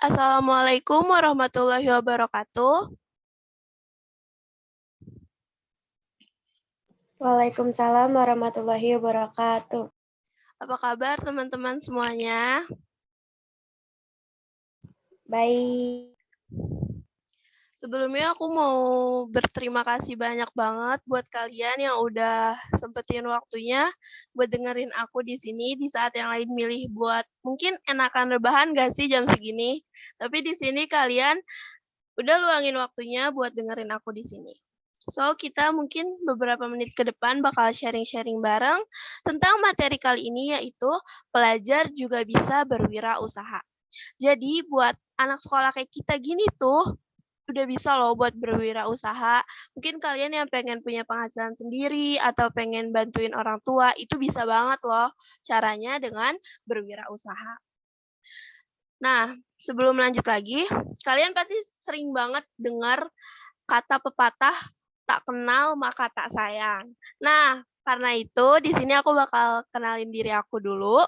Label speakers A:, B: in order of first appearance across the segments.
A: Assalamualaikum warahmatullahi wabarakatuh.
B: Waalaikumsalam warahmatullahi wabarakatuh.
A: Apa kabar teman-teman semuanya?
B: Baik.
A: Sebelumnya aku mau berterima kasih banyak banget buat kalian yang udah sempetin waktunya buat dengerin aku di sini di saat yang lain milih buat mungkin enakan rebahan gak sih jam segini? Tapi di sini kalian udah luangin waktunya buat dengerin aku di sini. So, kita mungkin beberapa menit ke depan bakal sharing-sharing bareng tentang materi kali ini yaitu pelajar juga bisa berwirausaha. Jadi buat anak sekolah kayak kita gini tuh udah bisa loh buat berwirausaha. Mungkin kalian yang pengen punya penghasilan sendiri atau pengen bantuin orang tua, itu bisa banget loh caranya dengan berwirausaha. Nah, sebelum lanjut lagi, kalian pasti sering banget dengar kata pepatah, tak kenal maka tak sayang. Nah, karena itu di sini aku bakal kenalin diri aku dulu.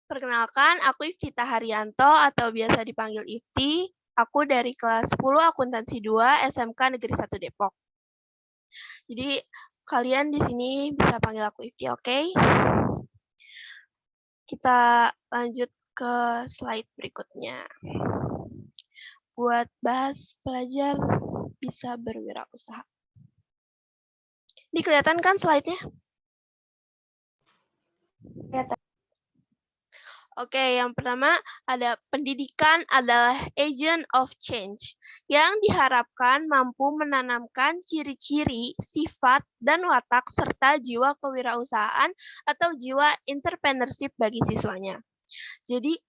A: Perkenalkan, aku Iftita Haryanto atau biasa dipanggil Ifti. Aku dari kelas 10 Akuntansi 2 SMK Negeri 1 Depok. Jadi kalian di sini bisa panggil aku Ifti, oke? Kita lanjut ke slide berikutnya. Buat bahas pelajar bisa berwirausaha. Ini kelihatan kan slide-nya?
B: Kelihatan.
A: Oke, yang pertama ada pendidikan adalah agent of change yang diharapkan mampu menanamkan ciri-ciri, sifat, dan watak serta jiwa kewirausahaan atau jiwa entrepreneurship bagi siswanya. Jadi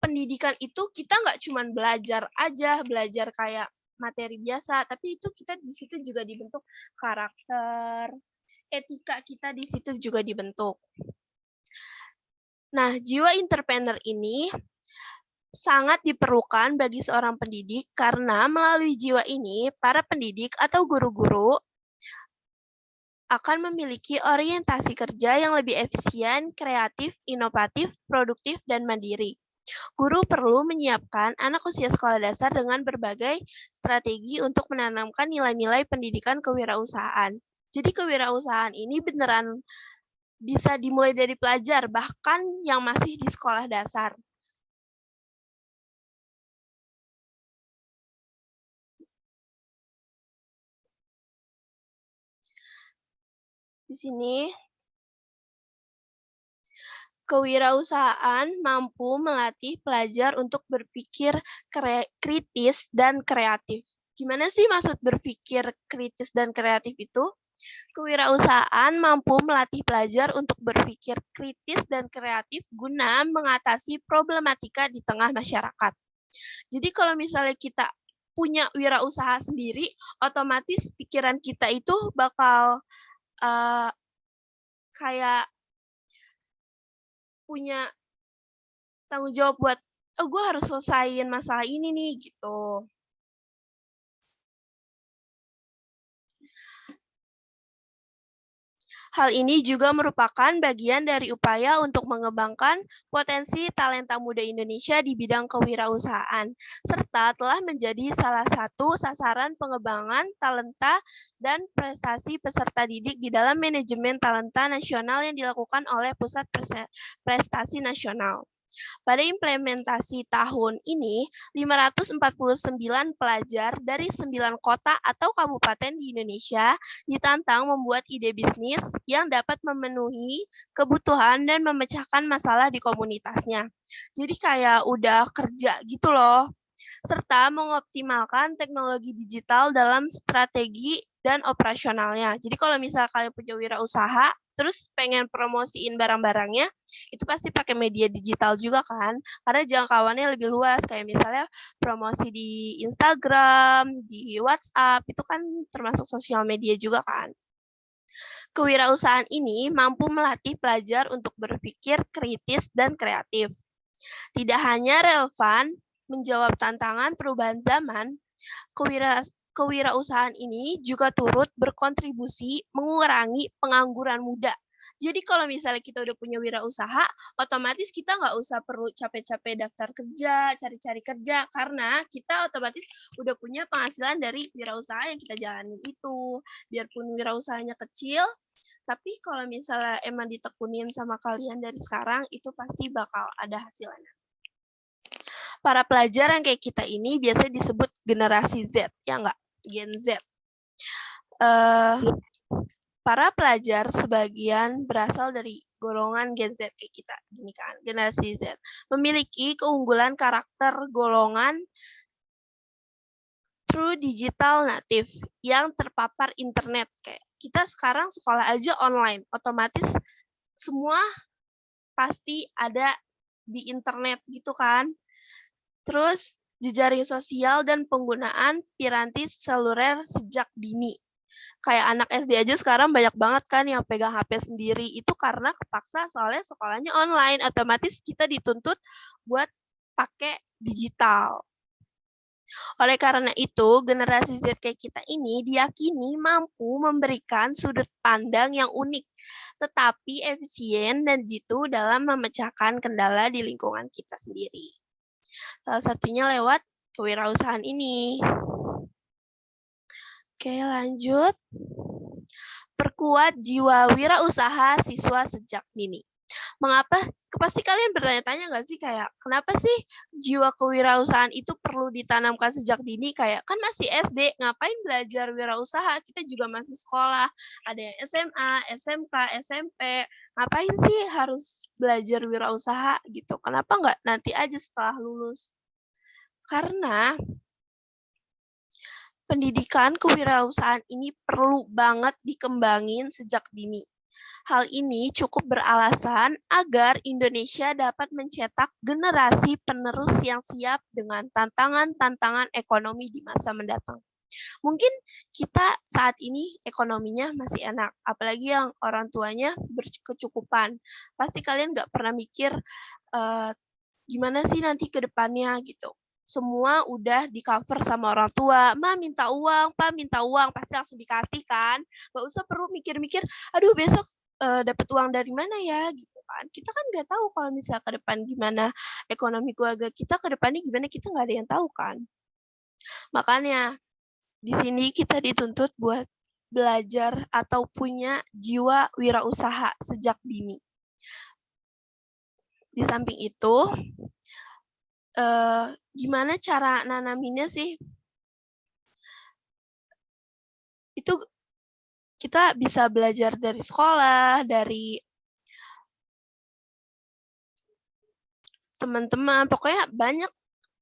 A: pendidikan itu kita nggak cuma belajar aja, belajar kayak materi biasa, tapi itu kita di situ juga dibentuk karakter, etika kita di situ juga dibentuk. Nah, jiwa entrepreneur ini sangat diperlukan bagi seorang pendidik karena melalui jiwa ini, para pendidik atau guru-guru akan memiliki orientasi kerja yang lebih efisien, kreatif, inovatif, produktif, dan mandiri. Guru perlu menyiapkan anak usia sekolah dasar dengan berbagai strategi untuk menanamkan nilai-nilai pendidikan kewirausahaan. Jadi kewirausahaan ini beneran bisa dimulai dari pelajar, bahkan yang masih di sekolah dasar. Di sini, kewirausahaan mampu melatih pelajar untuk berpikir kritis dan kreatif. Gimana sih maksud berpikir kritis dan kreatif itu? Kewirausahaan mampu melatih pelajar untuk berpikir kritis dan kreatif guna mengatasi problematika di tengah masyarakat. Jadi kalau misalnya kita punya wirausaha sendiri, otomatis pikiran kita itu bakal kayak punya tanggung jawab buat, oh gue harus selesaiin masalah ini nih, gitu. Hal ini juga merupakan bagian dari upaya untuk mengembangkan potensi talenta muda Indonesia di bidang kewirausahaan, serta telah menjadi salah satu sasaran pengembangan talenta dan prestasi peserta didik di dalam manajemen talenta nasional yang dilakukan oleh Pusat Prestasi Nasional. Pada implementasi tahun ini, 549 pelajar dari 9 kota atau kabupaten di Indonesia ditantang membuat ide bisnis yang dapat memenuhi kebutuhan dan memecahkan masalah di komunitasnya. Jadi kayak udah kerja gitu loh. Serta mengoptimalkan teknologi digital dalam strategi dan operasionalnya. Jadi kalau misal kalian punya wirausaha, terus pengen promosiin barang-barangnya, itu pasti pakai media digital juga kan, karena jangkauannya lebih luas, kayak misalnya promosi di Instagram, di WhatsApp, itu kan termasuk sosial media juga kan. Kewirausahaan ini mampu melatih pelajar untuk berpikir kritis dan kreatif. Tidak hanya relevan menjawab tantangan perubahan zaman, kewirausahaan ini juga turut berkontribusi mengurangi pengangguran muda. Jadi kalau misalnya kita udah punya wirausaha, otomatis kita nggak usah perlu capek-capek daftar kerja, cari-cari kerja, karena kita otomatis udah punya penghasilan dari wirausaha yang kita jalanin itu. Biarpun wirausahanya kecil, tapi kalau misalnya emang ditekunin sama kalian dari sekarang, itu pasti bakal ada hasilnya. Para pelajar yang kayak kita ini biasanya disebut generasi Z, ya nggak? Gen Z. Para pelajar sebagian berasal dari golongan Gen Z kayak kita, gini kan, generasi Z, memiliki keunggulan karakter golongan true digital native yang terpapar internet. Kayak kita sekarang sekolah aja online, otomatis semua pasti ada di internet gitu kan. Terus jejaring sosial dan penggunaan piranti seluler sejak dini. Kayak anak SD aja sekarang banyak banget kan yang pegang HP sendiri. Itu karena kepaksa soalnya sekolahnya online. Otomatis kita dituntut buat pakai digital. Oleh karena itu, generasi Z kayak kita ini diyakini mampu memberikan sudut pandang yang unik, tetapi efisien dan jitu dalam memecahkan kendala di lingkungan kita sendiri. Salah satunya lewat kewirausahaan ini. Oke, lanjut. Perkuat jiwa wirausaha siswa sejak dini. Mengapa? Pasti kalian bertanya-tanya nggak sih kayak, kenapa sih jiwa kewirausahaan itu perlu ditanamkan sejak dini? Kayak, kan masih SD, ngapain belajar wirausaha? Kita juga masih sekolah, ada yang SMA, SMK, SMP. Ngapain sih harus belajar wirausaha gitu? Kenapa nggak nanti aja setelah lulus? Karena pendidikan kewirausahaan ini perlu banget dikembangin sejak dini. Hal ini cukup beralasan agar Indonesia dapat mencetak generasi penerus yang siap dengan tantangan-tantangan ekonomi di masa mendatang. Mungkin kita saat ini ekonominya masih enak, apalagi yang orang tuanya berkecukupan. Pasti kalian nggak pernah mikir gimana sih nanti ke depannya gitu. Semua udah di-cover sama orang tua. Ma minta uang, pa minta uang, pasti langsung dikasih kan. Nggak usah perlu mikir-mikir, aduh besok dapat uang dari mana ya gitu kan. Kita kan nggak tahu kalau misalnya ke depan gimana ekonomi keluarga kita, ke depannya gimana kita nggak ada yang tahu kan. Makanya di sini kita dituntut buat belajar atau punya jiwa wirausaha sejak dini. Di samping itu, gimana cara nanaminnya sih? Itu kita bisa belajar dari sekolah, dari teman-teman, pokoknya banyak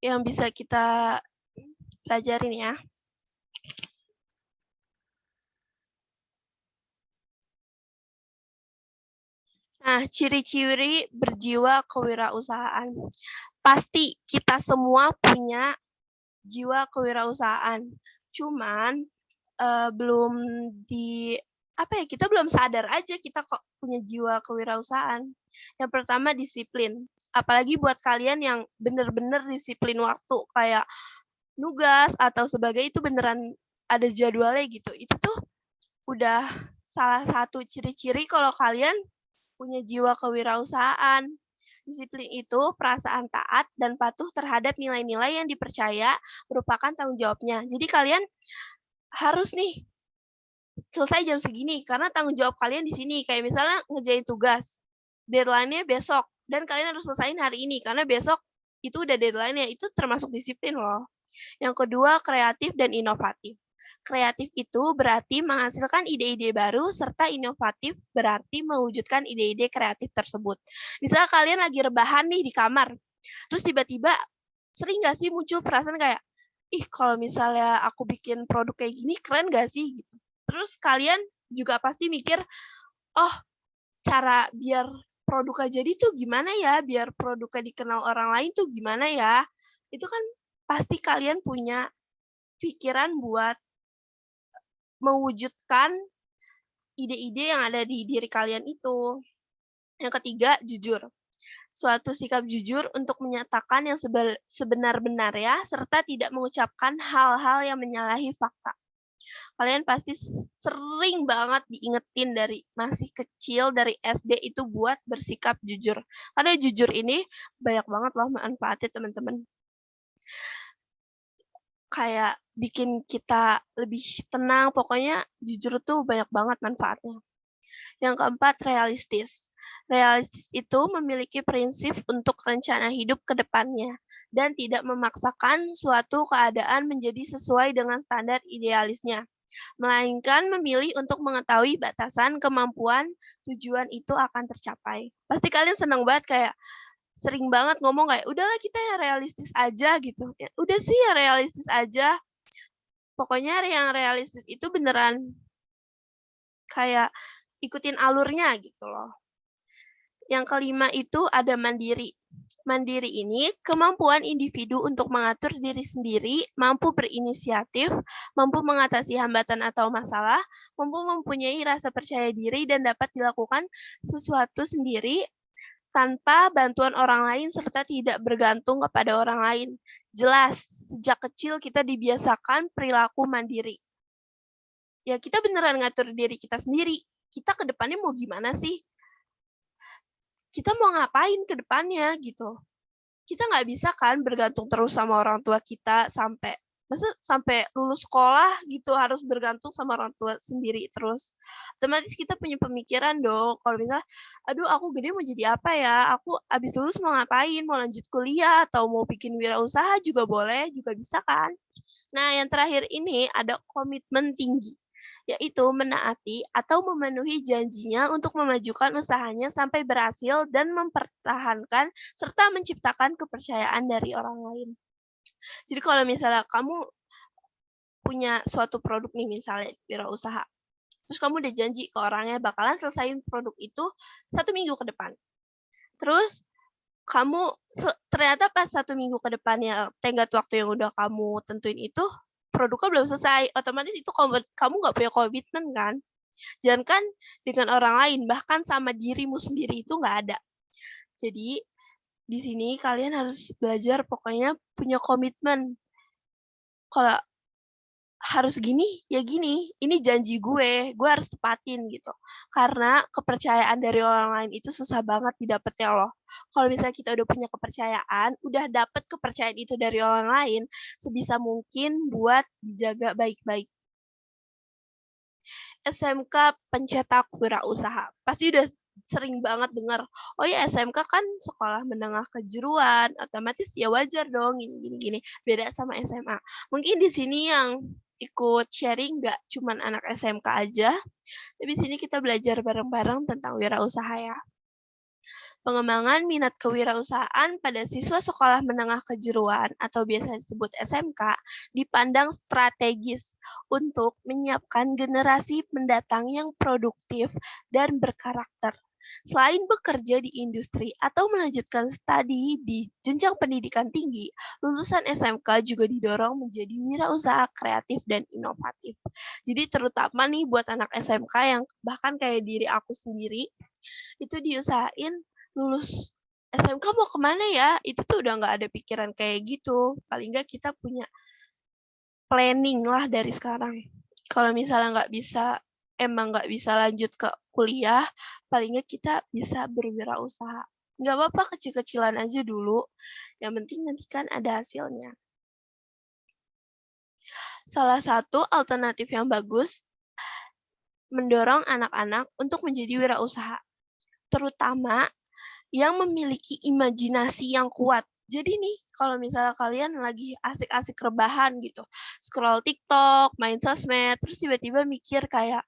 A: yang bisa kita pelajarin ya. Nah, ciri-ciri berjiwa kewirausahaan. Pasti kita semua punya jiwa kewirausahaan. Cuman belum kita belum sadar aja kita kok punya jiwa kewirausahaan. Yang pertama disiplin. Apalagi buat kalian yang bener-bener disiplin waktu kayak nugas atau sebagainya itu beneran ada jadwalnya gitu. Itu tuh udah salah satu ciri-ciri kalau kalian punya jiwa kewirausahaan. Disiplin itu perasaan taat dan patuh terhadap nilai-nilai yang dipercaya merupakan tanggung jawabnya. Jadi kalian harus nih selesai jam segini karena tanggung jawab kalian di sini. Kayak misalnya ngerjain tugas, deadline-nya besok dan kalian harus selesaiin hari ini karena besok itu udah deadline-nya. Itu termasuk disiplin loh. Yang kedua, kreatif dan inovatif. Kreatif itu berarti menghasilkan ide-ide baru, serta inovatif berarti mewujudkan ide-ide kreatif tersebut. Misalnya kalian lagi rebahan nih di kamar, terus tiba-tiba sering nggak sih muncul perasaan kayak, ih kalau misalnya aku bikin produk kayak gini keren nggak sih gitu. Terus kalian juga pasti mikir, oh cara biar produknya jadi tuh gimana ya, biar produknya dikenal orang lain tuh gimana ya. Itu kan pasti kalian punya pikiran buat mewujudkan ide-ide yang ada di diri kalian itu. Yang ketiga, jujur. Suatu sikap jujur untuk menyatakan yang sebenar-benarnya serta tidak mengucapkan hal-hal yang menyalahi fakta. Kalian pasti sering banget diingetin dari masih kecil, dari SD itu buat bersikap jujur. Karena jujur ini banyak banget loh manfaatnya teman-teman. Kayak bikin kita lebih tenang, pokoknya jujur tuh banyak banget manfaatnya. Yang keempat, realistis. Realistis itu memiliki prinsip untuk rencana hidup ke depannya dan tidak memaksakan suatu keadaan menjadi sesuai dengan standar idealisnya, melainkan memilih untuk mengetahui batasan kemampuan tujuan itu akan tercapai. Pasti kalian senang banget kayak sering banget ngomong kayak, udahlah kita yang realistis aja gitu. Ya, udah sih yang realistis aja. Pokoknya yang realistis itu beneran kayak ikutin alurnya gitu loh. Yang kelima itu ada mandiri. Mandiri ini kemampuan individu untuk mengatur diri sendiri, mampu berinisiatif, mampu mengatasi hambatan atau masalah, mampu mempunyai rasa percaya diri dan dapat dilakukan sesuatu sendiri tanpa bantuan orang lain serta tidak bergantung kepada orang lain. Jelas, sejak kecil kita dibiasakan perilaku mandiri. Ya kita beneran ngatur diri kita sendiri. Kita ke depannya mau gimana sih? Kita mau ngapain ke depannya gitu. Kita nggak bisa kan bergantung terus sama orang tua kita sampai lulus sekolah gitu harus bergantung sama orang tua sendiri terus. Otomatis kita punya pemikiran dong kalau misalnya, aduh aku gede mau jadi apa ya? Aku abis lulus mau ngapain? Mau lanjut kuliah atau mau bikin wirausaha juga boleh, juga bisa kan? Nah, yang terakhir ini ada komitmen tinggi, yaitu menaati atau memenuhi janjinya untuk memajukan usahanya sampai berhasil dan mempertahankan serta menciptakan kepercayaan dari orang lain. Jadi kalau misalnya kamu punya suatu produk nih misalnya wirausaha, terus kamu udah janji ke orangnya bakalan selesaiin produk itu 1 minggu ke depan. Terus kamu ternyata pas 1 minggu ke depannya tenggat waktu yang udah kamu tentuin itu, produknya belum selesai, otomatis itu kamu nggak punya komitmen kan. Jangankan dengan orang lain, bahkan sama dirimu sendiri itu nggak ada. Jadi, di sini kalian harus belajar pokoknya punya komitmen. Kalau harus gini, ya gini. Ini janji gue harus tepatin gitu. Karena kepercayaan dari orang lain itu susah banget didapetnya loh. Kalau misalnya kita udah punya kepercayaan, udah dapet kepercayaan itu dari orang lain, sebisa mungkin buat dijaga baik-baik. SMK pencetak wirausaha. Pasti udah sering banget dengar, oh ya SMK kan sekolah menengah kejuruan, otomatis ya wajar dong gini. Beda sama SMA. Mungkin di sini yang ikut sharing nggak cuman anak SMK aja, tapi di sini kita belajar bareng-bareng tentang wirausaha ya. Pengembangan minat kewirausahaan pada siswa sekolah menengah kejuruan atau biasa disebut SMK dipandang strategis untuk menyiapkan generasi mendatang yang produktif dan berkarakter. Selain bekerja di industri atau melanjutkan studi di jenjang pendidikan tinggi, lulusan SMK juga didorong menjadi wirausaha kreatif dan inovatif. Jadi terutama nih buat anak SMK yang bahkan kayak diri aku sendiri, itu diusahain lulus SMK mau kemana ya? Itu tuh udah nggak ada pikiran kayak gitu. Paling nggak kita punya planning lah dari sekarang. Kalau misalnya emang nggak bisa lanjut ke kuliah, paling nggak kita bisa berwirausaha. Nggak apa-apa kecil-kecilan aja dulu. Yang penting nanti kan ada hasilnya. Salah satu alternatif yang bagus mendorong anak-anak untuk menjadi wirausaha, terutama yang memiliki imajinasi yang kuat. Jadi nih, kalau misalnya kalian lagi asik-asik rebahan gitu, scroll TikTok, main sosmed, terus tiba-tiba mikir kayak,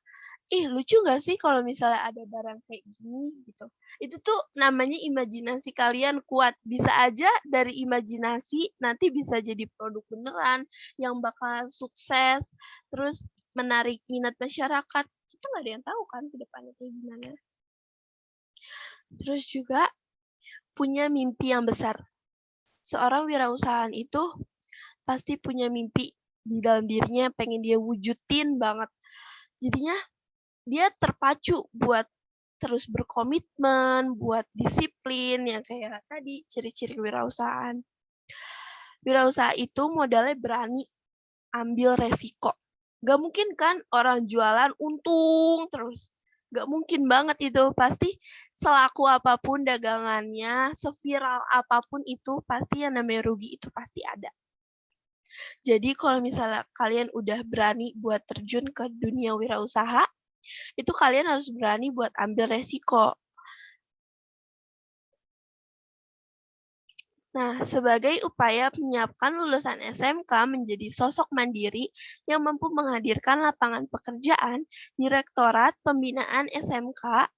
A: ih lucu nggak sih kalau misalnya ada barang kayak gini gitu. Itu tuh namanya imajinasi kalian kuat. Bisa aja dari imajinasi nanti bisa jadi produk beneran yang bakal sukses, terus menarik minat masyarakat. Kita nggak ada yang tahu kan ke depannya kayak gimana. Terus juga punya mimpi yang besar. Seorang wirausahaan itu pasti punya mimpi di dalam dirinya pengen dia wujudin banget. Jadinya dia terpacu buat terus berkomitmen, buat disiplin yang kayak tadi ciri-ciri kewirausahaan. Wirausaha itu modalnya berani ambil resiko. Gak mungkin kan orang jualan untung terus. Gak mungkin banget itu. Pasti selaku apapun dagangannya, seviral apapun itu, pasti yang namanya rugi itu pasti ada. Jadi kalau misalnya kalian udah berani buat terjun ke dunia wirausaha, itu kalian harus berani buat ambil resiko. Nah, sebagai upaya menyiapkan lulusan SMK menjadi sosok mandiri yang mampu menghadirkan lapangan pekerjaan, Direktorat Pembinaan SMK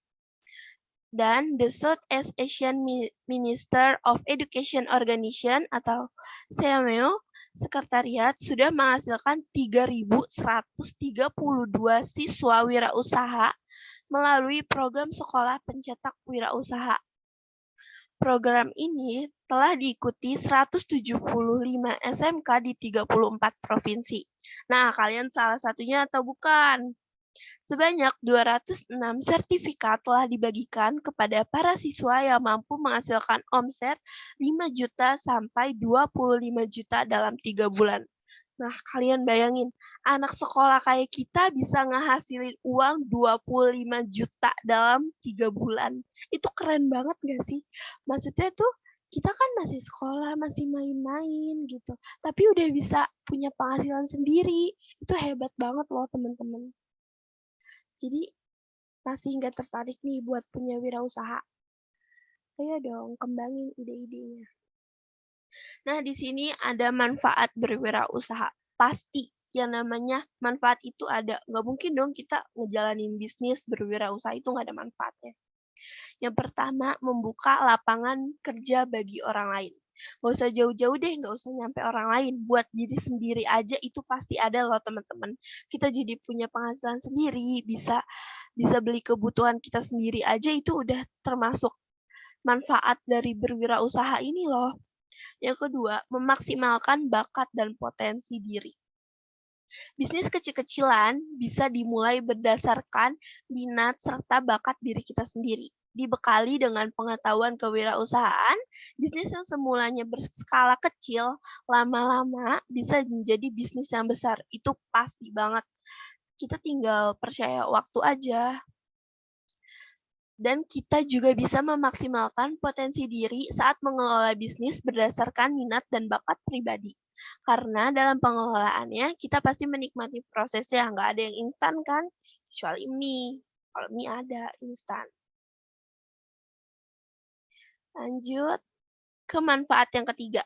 A: dan the Southeast Asian Minister of Education Organization atau SEAMEO Sekretariat sudah menghasilkan 3.132 siswa wirausaha melalui program sekolah pencetak wirausaha. Program ini telah diikuti 175 SMK di 34 provinsi. Nah, kalian salah satunya atau bukan? Sebanyak 206 sertifikat telah dibagikan kepada para siswa yang mampu menghasilkan omset 5 juta sampai 25 juta dalam 3 bulan. Nah, kalian bayangin, anak sekolah kayak kita bisa ngehasilin uang 25 juta dalam 3 bulan. Itu keren banget gak sih? Maksudnya tuh, kita kan masih sekolah, masih main-main gitu. Tapi udah bisa punya penghasilan sendiri. Itu hebat banget loh, teman-teman. Jadi, masih nggak tertarik nih buat punya wirausaha? Ayo dong, kembangin ide-idenya. Nah, di sini ada manfaat berwirausaha. Pasti yang namanya manfaat itu ada. Nggak mungkin dong kita ngejalanin bisnis berwirausaha itu nggak ada manfaatnya. Yang pertama, membuka lapangan kerja bagi orang lain. Nggak usah jauh-jauh deh, nggak usah nyampe orang lain. Buat diri sendiri aja itu pasti ada loh teman-teman. Kita jadi punya penghasilan sendiri, bisa beli kebutuhan kita sendiri aja itu udah termasuk manfaat dari berwirausaha ini loh. Yang kedua, memaksimalkan bakat dan potensi diri. Bisnis kecil-kecilan bisa dimulai berdasarkan minat serta bakat diri kita sendiri. Dibekali dengan pengetahuan kewirausahaan, bisnis yang semulanya berskala kecil, lama-lama bisa menjadi bisnis yang besar. Itu pasti banget. Kita tinggal percaya waktu aja. Dan kita juga bisa memaksimalkan potensi diri saat mengelola bisnis berdasarkan minat dan bakat pribadi. Karena dalam pengelolaannya, kita pasti menikmati prosesnya, nggak ada yang instan kan? Kecuali mie. Kalau mie ada instan. Lanjut ke manfaat yang ketiga,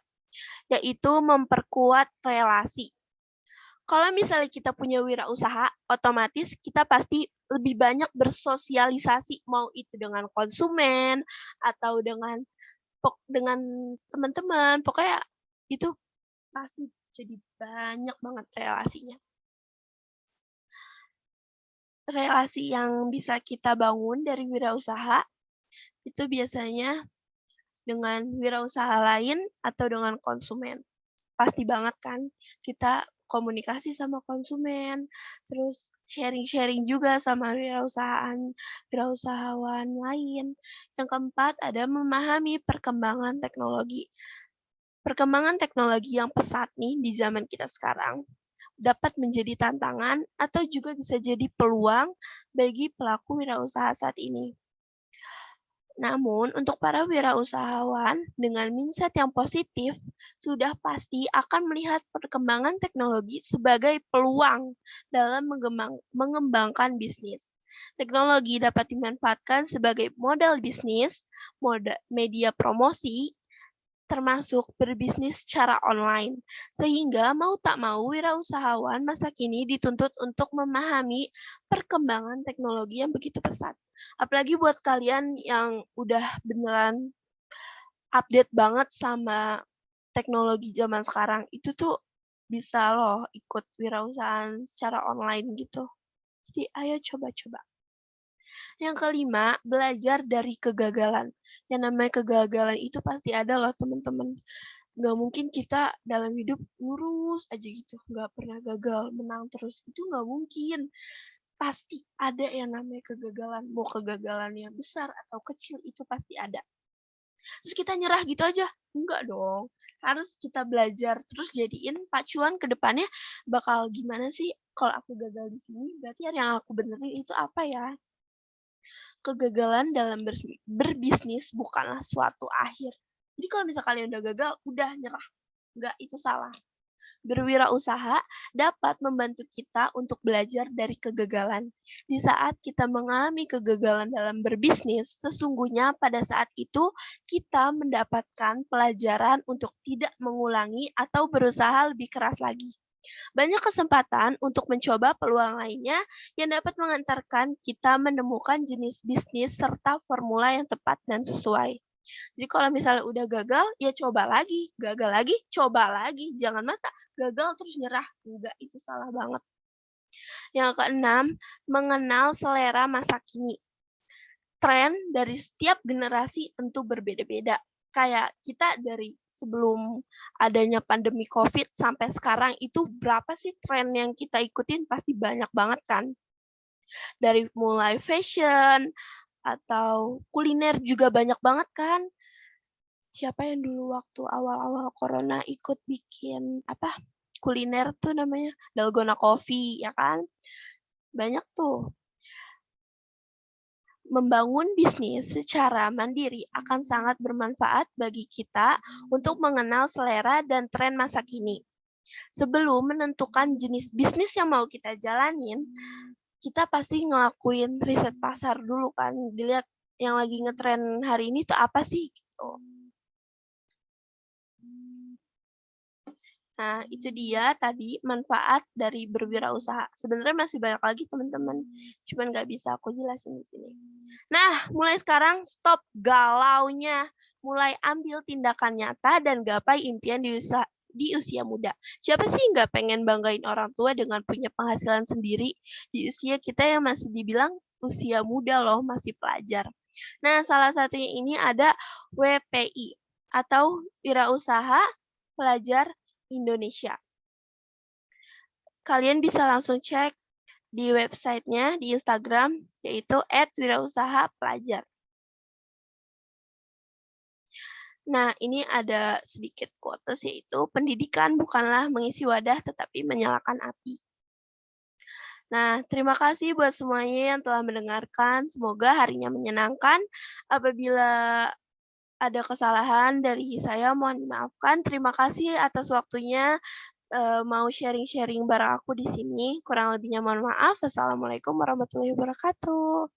A: yaitu memperkuat relasi. Kalau misalnya kita punya wirausaha, otomatis kita pasti lebih banyak bersosialisasi, mau itu dengan konsumen atau dengan teman-teman. Pokoknya itu pasti jadi banyak banget relasinya. Relasi yang bisa kita bangun dari wirausaha itu biasanya dengan wirausaha lain atau dengan konsumen. Pasti banget kan kita komunikasi sama konsumen, terus sharing-sharing juga sama wirausahawan lain. Yang keempat, ada memahami perkembangan teknologi. Perkembangan teknologi yang pesat nih di zaman kita sekarang dapat menjadi tantangan atau juga bisa jadi peluang bagi pelaku wirausaha saat ini. Namun, untuk para wirausahawan dengan mindset yang positif, sudah pasti akan melihat perkembangan teknologi sebagai peluang dalam mengembangkan bisnis. Teknologi dapat dimanfaatkan sebagai modal bisnis, media promosi, termasuk berbisnis secara online. Sehingga mau tak mau wirausahawan masa kini dituntut untuk memahami perkembangan teknologi yang begitu pesat. Apalagi buat kalian yang udah beneran update banget sama teknologi zaman sekarang, itu tuh bisa loh ikut wirausahaan secara online gitu. Jadi ayo coba-coba. Yang kelima, belajar dari kegagalan. Yang namanya kegagalan itu pasti ada loh teman-teman. Nggak mungkin kita dalam hidup lurus aja gitu, nggak pernah gagal, menang terus. Itu nggak mungkin. Pasti ada yang namanya kegagalan. Mau kegagalannya besar atau kecil, itu pasti ada. terus kita nyerah gitu aja. Enggak dong, harus kita belajar, terus jadiin pacuan ke depannya bakal gimana sih kalau aku gagal di sini, berarti yang aku benerin itu apa ya? Kegagalan dalam berbisnis bukanlah suatu akhir. Jadi kalau misal kalian udah gagal, udah nyerah. Enggak, itu salah. Berwirausaha dapat membantu kita untuk belajar dari kegagalan. Di saat kita mengalami kegagalan dalam berbisnis, sesungguhnya pada saat itu kita mendapatkan pelajaran untuk tidak mengulangi atau berusaha lebih keras lagi. Banyak kesempatan untuk mencoba peluang lainnya yang dapat mengantarkan kita menemukan jenis bisnis serta formula yang tepat dan sesuai. Jadi kalau misalnya udah gagal, ya coba lagi, gagal lagi, coba lagi. Jangan masa gagal terus nyerah. Enggak, itu salah banget. Yang keenam, mengenal selera masa kini. Tren dari setiap generasi tentu berbeda-beda. Kayak kita dari sebelum adanya pandemi COVID sampai sekarang itu berapa sih tren yang kita ikutin? Pasti banyak banget kan. Dari mulai fashion atau kuliner juga banyak banget kan. Siapa yang dulu waktu awal-awal corona ikut bikin apa, kuliner tuh namanya, Dalgona Coffee ya kan? Banyak tuh. Membangun bisnis secara mandiri akan sangat bermanfaat bagi kita untuk mengenal selera dan tren masa kini. Sebelum menentukan jenis bisnis yang mau kita jalanin, kita pasti ngelakuin riset pasar dulu kan, dilihat yang lagi ngetren hari ini tuh apa sih gitu. Nah, itu dia tadi manfaat dari berwirausaha. Sebenarnya masih banyak lagi teman-teman, cuman nggak bisa aku jelasin di sini. Nah, mulai sekarang stop galaunya. Mulai ambil tindakan nyata dan gapai impian di usia muda. Siapa sih nggak pengen banggain orang tua dengan punya penghasilan sendiri di usia kita yang masih dibilang usia muda loh, masih pelajar. Nah, salah satunya ini ada WPI atau Wirausaha Pelajar Indonesia. Kalian bisa langsung cek di websitenya di Instagram, yaitu @wirausahapelajar. Nah, ini ada sedikit quotes, yaitu pendidikan bukanlah mengisi wadah tetapi menyalakan api. Nah, terima kasih buat semuanya yang telah mendengarkan. Semoga harinya menyenangkan. Apabila ada kesalahan dari saya, mohon dimaafkan. Terima kasih atas waktunya mau sharing-sharing bareng aku di sini. Kurang lebihnya mohon maaf. Wassalamualaikum warahmatullahi wabarakatuh.